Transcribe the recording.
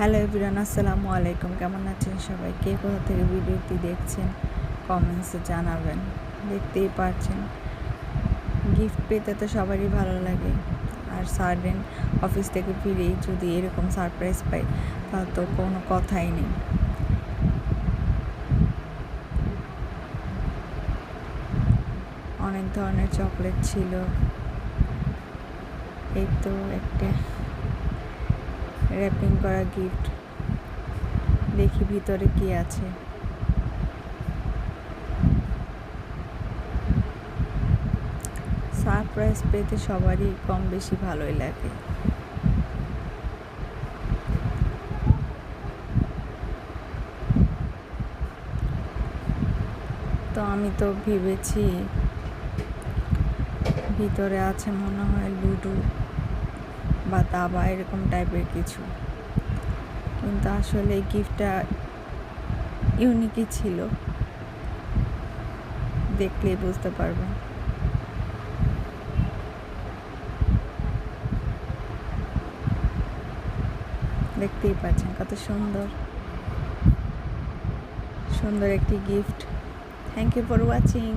Hello everyone, আসসালামু আলাইকুম। কেমন আছেন সবাই? কে কোথা থেকে ভিডিওটি দেখছেন কমেন্টসে জানাবেন। দেখতেই পারছেন গিফট পেতে তো সবারই ভালো লাগে, আর সাডেন অফিস থেকে ফিরেই যদি এরকম সারপ্রাইজ পাই তাহলে তো কোনো কথাই নেই। অনেক ধরনের চকলেট ছিল। এই তো একটা র্যাপিং করা গিফট, দেখি ভিতরে কি আছে। সারপ্রাইজ পেতে সবারই কম বেশি ভালোই লাগে। তো আমি তো ভেবেছি ভিতরে আছে মনে হয় লুডো বা দাবা এরকম টাইপের কিছু, কিন্তু আসলে এই গিফটটা ইউনিকই ছিল, দেখলেই বুঝতে পারবেন। দেখতেই পাচ্ছেন কত সুন্দর সুন্দর একটি gift. Thank you for watching.